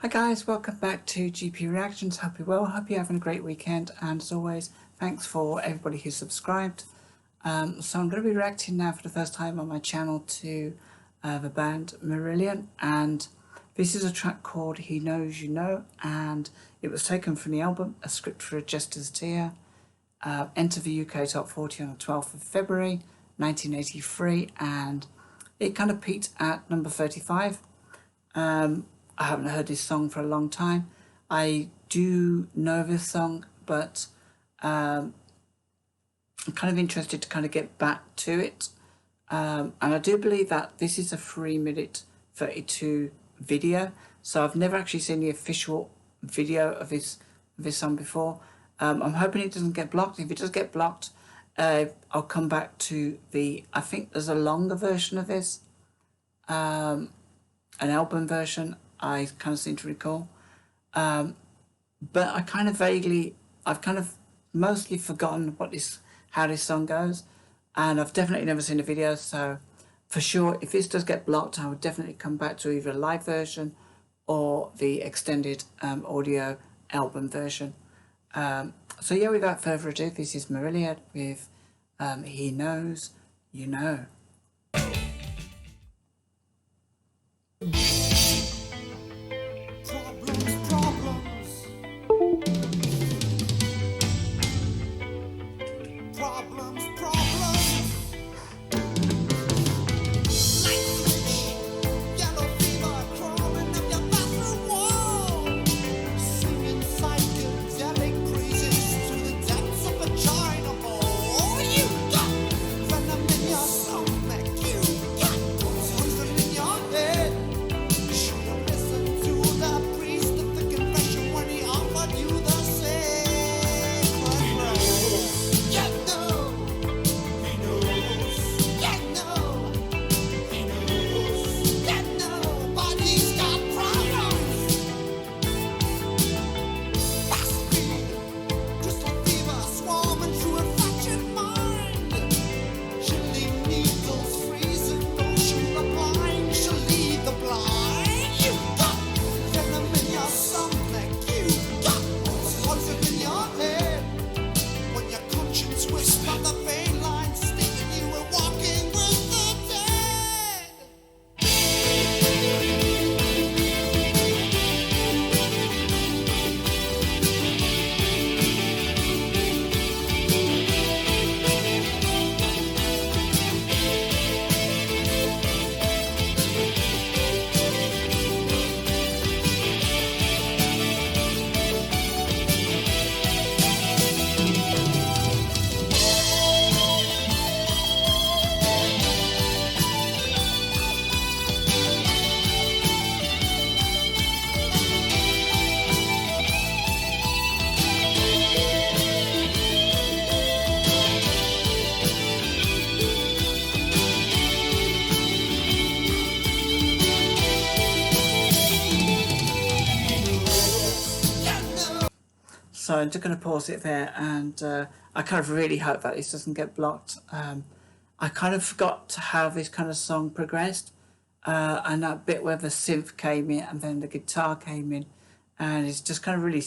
Hi guys, welcome back to GP Reactions. Hope you're well, hope you're having a great weekend, and as always, thanks for everybody who's subscribed. So I'm going to be reacting now for the first time on my channel to the band Marillion, and this is a track called He Knows You Know, and it was taken from the album A Script for a Jester's Tear. Entered the UK Top 40 on the 12th of February 1983, and it kind of peaked at number 35. I haven't heard this song for a long time. I do know this song, but I'm kind of interested to kind of get back to it. And I do believe that this is a 3-minute 32 video, so I've never actually seen the official video of this song before. I'm hoping it doesn't get blocked. If it does get blocked, I'll come back to I think there's a longer version of this, an album version, I kind of seem to recall. But I've kind of mostly forgotten how this song goes, and I've definitely never seen the video, so for sure, if this does get blocked, I would definitely come back to either a live version or the extended audio album version. So yeah, without further ado, this is Marillion with He Knows You Know. So I'm just going to pause it there, and I kind of really hope that this doesn't get blocked. I kind of forgot how this kind of song progressed, and that bit where the synth came in and then the guitar came in, and it's just kind of really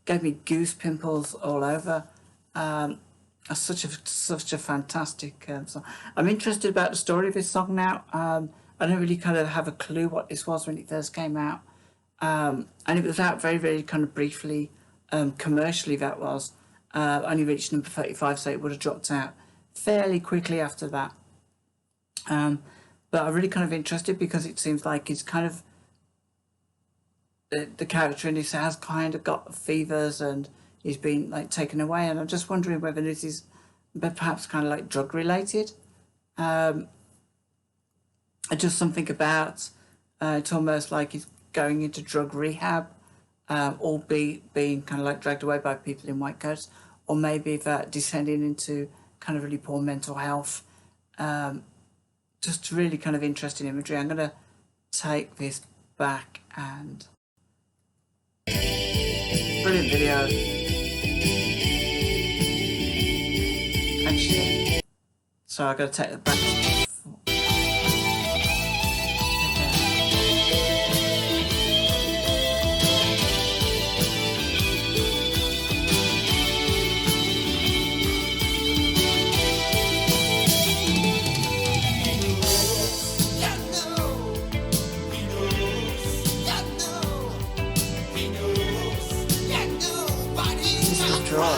gave me goose pimples all over. Such a fantastic song. I'm interested about the story of this song now. I don't really kind of have a clue what this was when it first came out, and it was out very, very kind of briefly. Commercially, that was only reached number 35, so it would have dropped out fairly quickly after that. But I'm really kind of interested because it seems like it's kind of the character in this has kind of got fevers and he's been like taken away, and I'm just wondering whether this is perhaps kind of like drug related. Just something about it's almost like he's going into drug rehab. Or being kind of like dragged away by people in white coats, or maybe that descending into kind of really poor mental health. Just really kind of interesting imagery. I'm going to take this back, and brilliant video. Actually, so I've got to take it back. drawer.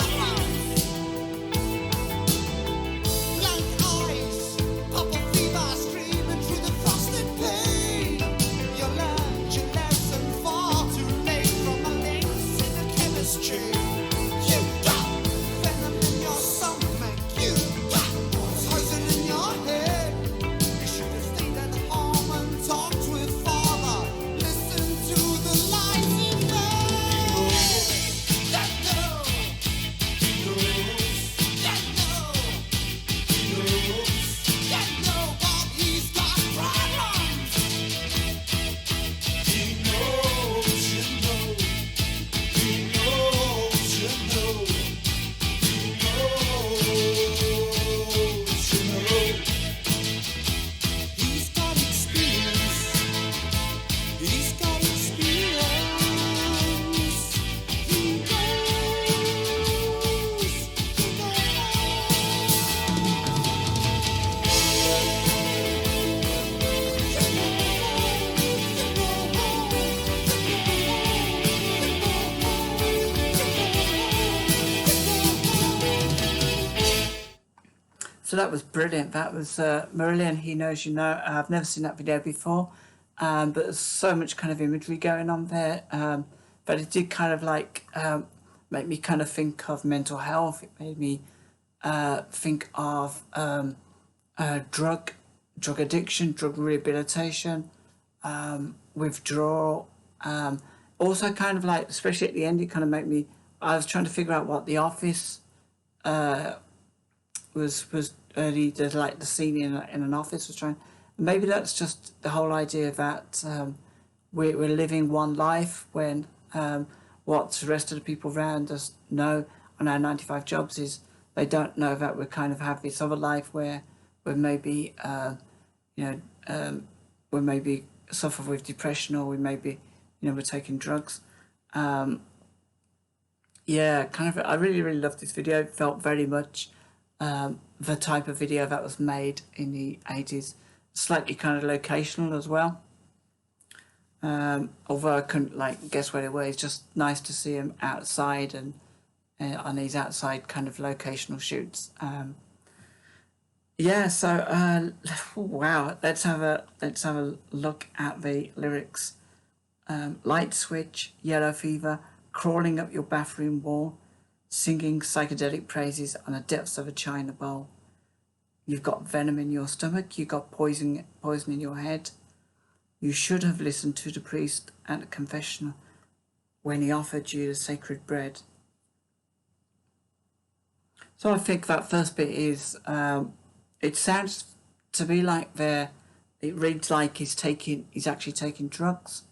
So that was brilliant. That was Marillion, He Knows You Know. I've never seen that video before, but there's so much kind of imagery going on there. But it did kind of like make me kind of think of mental health. It made me think of drug addiction, drug rehabilitation, withdrawal. Also kind of like, especially at the end, it kind of made me, I was trying to figure out what The Office was early, there's like the scene in an office was trying, maybe that's just the whole idea that we're living one life when what the rest of the people around us know on our 95 jobs is they don't know that we kind of have this other life where we maybe we maybe suffer with depression, or we maybe we're taking drugs. Yeah, kind of, I really loved this video. It felt very much the type of video that was made in the 80s, slightly kind of locational as well. Although I couldn't like guess where they were, it's just nice to see them outside and on these outside kind of locational shoots. Yeah, so wow, let's have a look at the lyrics. Light switch, yellow fever, crawling up your bathroom wall, singing psychedelic praises on the depths of a china bowl. You've got venom in your stomach, you've got poison in your head. You should have listened to the priest at the confessional when he offered you the sacred bread. So I think that first bit is, it sounds to be like it reads like he's actually taking drugs.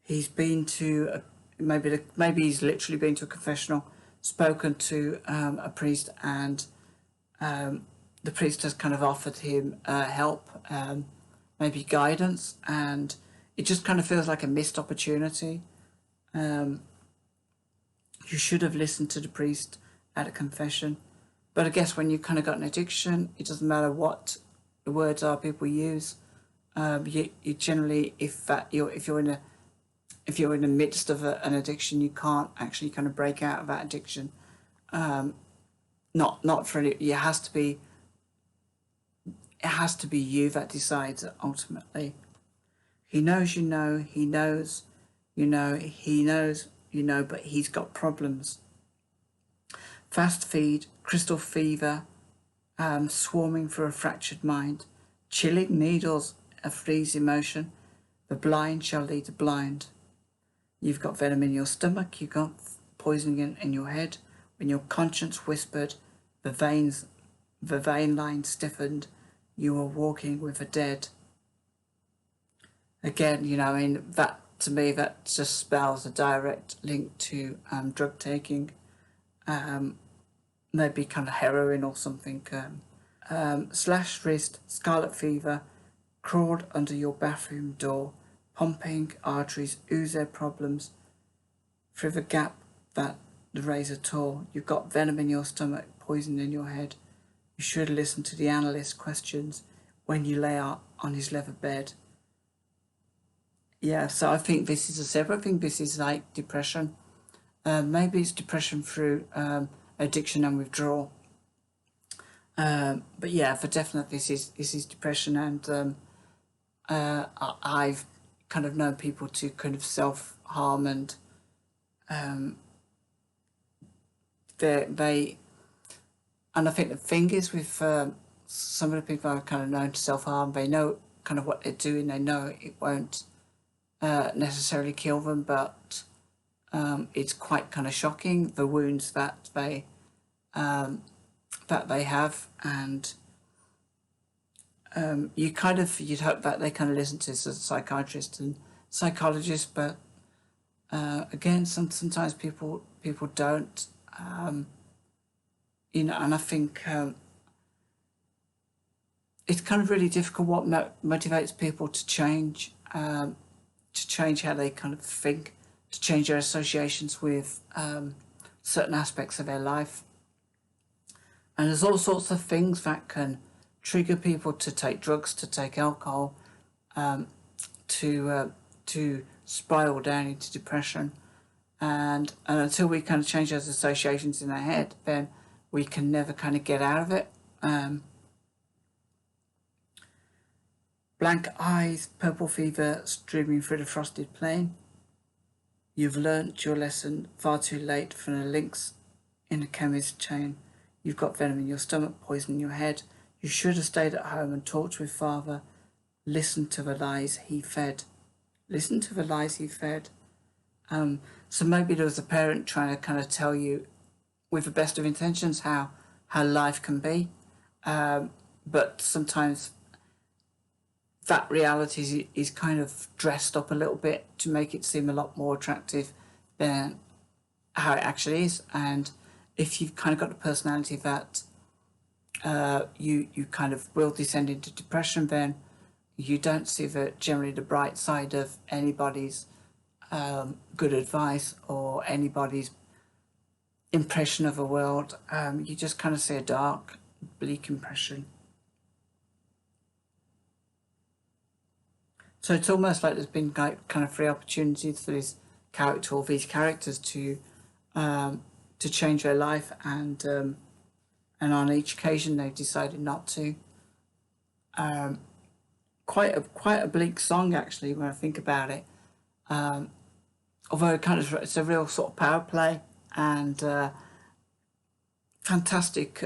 He's been to maybe he's literally been to a confessional, spoken to a priest, and the priest has kind of offered him help, maybe guidance, and it just kind of feels like a missed opportunity. You should have listened to the priest at a confession. But I guess when you've kind of got an addiction, it doesn't matter what the words are people use. You generally, if you're in the midst of an addiction, you can't actually kind of break out of that addiction. Not for any, it has to be you that decides ultimately. He knows you know, he knows you know, he knows you know, but he's got problems. Fast feed, crystal fever, swarming for a fractured mind, chilling needles, a freeze emotion, the blind shall lead the blind. You've got venom in your stomach, you've got poison in your head. When your conscience whispered, the vein line stiffened, you were walking with the dead. Again, that to me, that just spells a direct link to drug taking, maybe kind of heroin or something. Slashed wrist, scarlet fever, crawled under your bathroom door, pumping arteries ooze their problems through the gap that the razor tore. You've got venom in your stomach, poison in your head. You should listen to the analyst's questions when you lay out on his leather bed. Yeah, so I think this is I think this is like depression. Maybe it's depression through addiction and withdrawal. But yeah, for definite, this is depression, and I've kind of known people to kind of self harm, and they and I think the thing is with some of the people I've kind of known to self harm, they know kind of what they're doing. They know it won't necessarily kill them, but it's quite kind of shocking, the wounds that they have, and you'd hope that they kind of listen to psychiatrists and psychologists, but again, sometimes people don't, and I think it's kind of really difficult what motivates people to change how they kind of think, to change their associations with certain aspects of their life. And there's all sorts of things that can trigger people to take drugs, to take alcohol, to spiral down into depression. And until we kind of change those associations in our head, then we can never kind of get out of it. Blank eyes, purple fever streaming through the frosted plain. You've learnt your lesson far too late from the links in the chemist chain. You've got venom in your stomach, poison in your head. You should have stayed at home and talked with father. Listen to the lies he fed. Listen to the lies he fed. So maybe there was a parent trying to kind of tell you, with the best of intentions, how life can be. But sometimes that reality is kind of dressed up a little bit to make it seem a lot more attractive than how it actually is. And if you've kind of got the personality that you kind of will descend into depression, then you don't see generally the bright side of anybody's good advice or anybody's impression of the world. You just kind of see a dark, bleak impression. So it's almost like there's been kind of free opportunities for this character or these characters to change their life, and on each occasion they've decided not to. Quite a bleak song actually when I think about it. Although it's a real sort of power play, and fantastic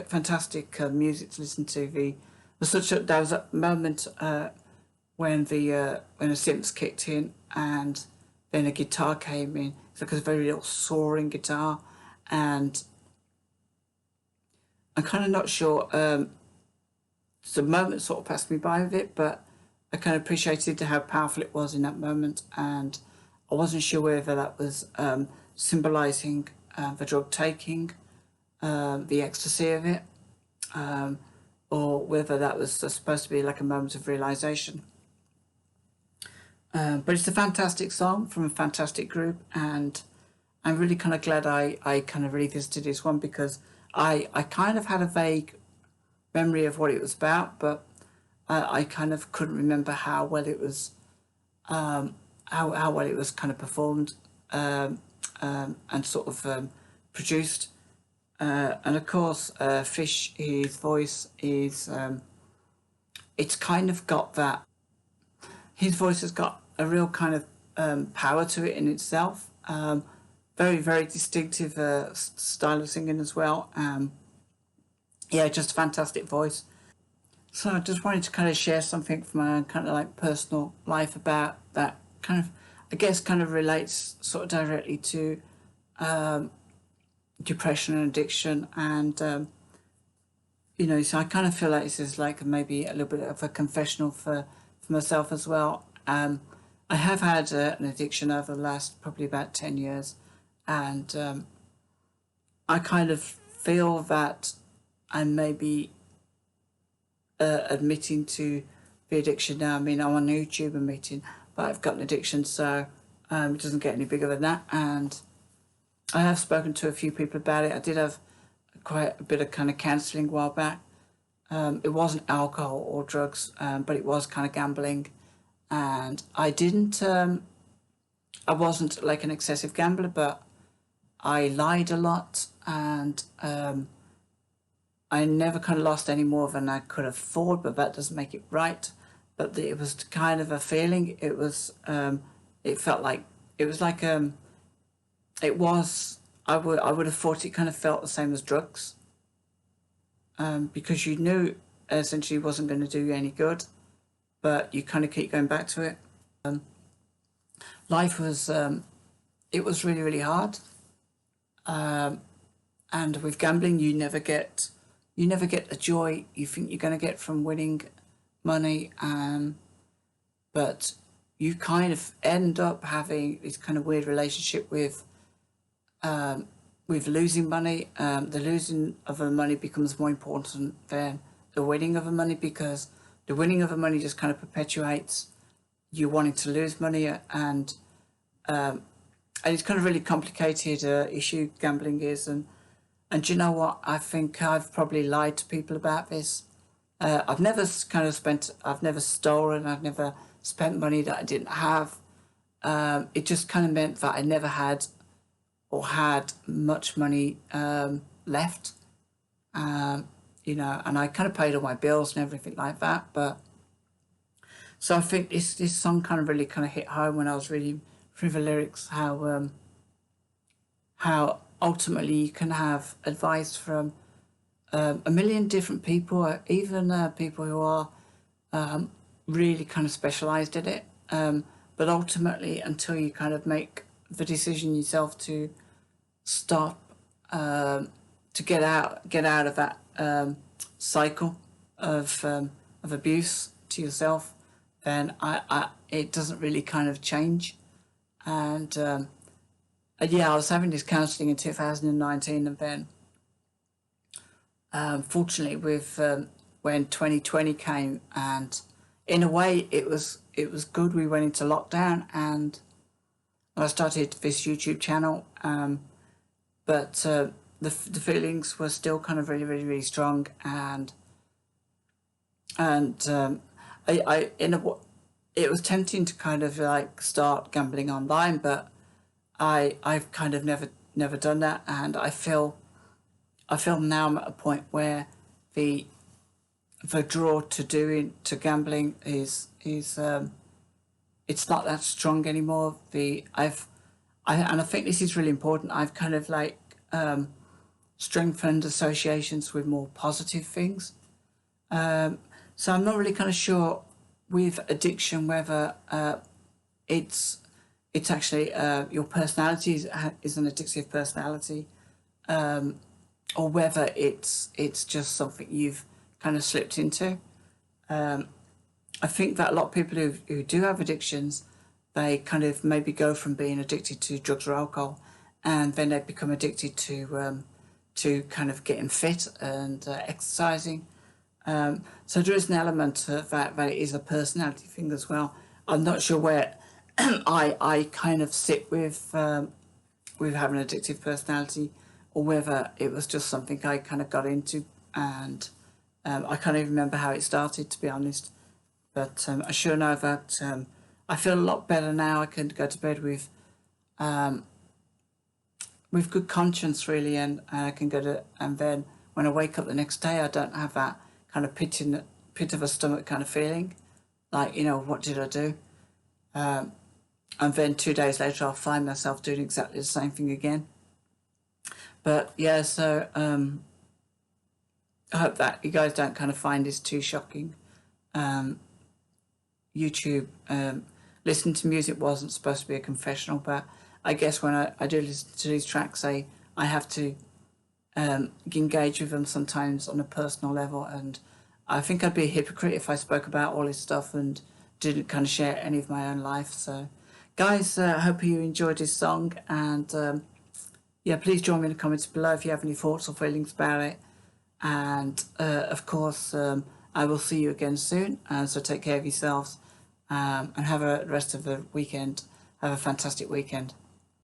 music to listen to. There was a moment when the synths kicked in and then a guitar came in. It's like a very little soaring guitar, and I'm kind of not sure. The moment sort of passed me by with it, but I kind of appreciated how powerful it was in that moment, and I wasn't sure whether that was symbolising the drug taking, the ecstasy of it, or whether that was supposed to be like a moment of realisation. But it's a fantastic song from a fantastic group, and I'm really kind of glad I kind of revisited this one, because I kind of had a vague memory of what it was about, but I kind of couldn't remember how well it was how well it was kind of performed and sort of produced. And of course, Fish, his voice is it's kind of got that. His voice has got a real kind of power to it in itself. Very, very distinctive style of singing as well. Yeah, just a fantastic voice. So I just wanted to kind of share something from my own kind of like personal life about that kind of, I guess, kind of relates sort of directly to depression and addiction. And, so I kind of feel like this is like maybe a little bit of a confessional for myself as well. I have had an addiction over the last probably about 10 years, and I kind of feel that I'm maybe admitting to the addiction now. I mean, I'm on YouTube admitting, but I've got an addiction, so it doesn't get any bigger than that. And I have spoken to a few people about it. I did have quite a bit of kind of counselling a while back. It wasn't alcohol or drugs, but it was kind of gambling. And I wasn't like an excessive gambler, but I lied a lot, and I never kind of lost any more than I could afford, but that doesn't make it right. But it was kind of a feeling. It was, it felt like, it was like, it was, I would have thought it kind of felt the same as drugs, because you knew essentially it wasn't going to do you any good, but you kind of keep going back to it. Life was, it was really, really hard. And with gambling, you never get the joy you think you're going to get from winning money, but you kind of end up having this kind of weird relationship with losing money. The losing of the money becomes more important than the winning of the money, because the winning of the money just kind of perpetuates you wanting to lose money, and it's kind of really complicated issue gambling is. And do you know what? I think I've probably lied to people about this. I've never I've never stolen, I've never spent money that I didn't have. It just kind of meant that I never had or had much money left. And I kind of paid all my bills and everything like that. But so I think this song kind of really kind of hit home when I was reading through the lyrics, how ultimately you can have advice from a million different people, even people who are really kind of specialised in it. But ultimately, until you kind of make the decision yourself to stop, to get out of that cycle of abuse to yourself, then it doesn't really kind of change. And yeah, I was having this counselling in 2019, and then fortunately with when 2020 came, and in a way it was good. We went into lockdown, and I started this YouTube channel, but the feelings were still kind of really, really, really strong, and it was tempting to kind of like start gambling online, but I've kind of never done that, and I feel now I'm at a point where the draw to gambling is it's not that strong anymore. And I think this is really important. I've kind of like strengthened associations with more positive things. So I'm not really kind of sure with addiction whether it's actually your personality is an addictive personality, or whether it's just something you've kind of slipped into. I think that a lot of people who do have addictions, they kind of maybe go from being addicted to drugs or alcohol, and then they become addicted to kind of getting fit and exercising. So there is an element of that it is a personality thing as well. I'm not sure where I kind of sit with having an addictive personality, or whether it was just something I kind of got into, and I can't even remember how it started, to be honest. But I sure know that I feel a lot better now. I can go to bed with good conscience, really, and I can and then when I wake up the next day, I don't have that kind of pit of a stomach kind of feeling, like, what did I do? And then 2 days later, I'll find myself doing exactly the same thing again. But yeah, so I hope that you guys don't kind of find this too shocking. YouTube, listening to music wasn't supposed to be a confessional, but I guess when I do listen to these tracks, I have to engage with them sometimes on a personal level, and I think I'd be a hypocrite if I spoke about all this stuff and didn't kind of share any of my own life. So guys, I hope you enjoyed this song, and yeah, please join me in the comments below if you have any thoughts or feelings about it. And of course, I will see you again soon, so take care of yourselves, and have the rest of the weekend. Have a fantastic weekend.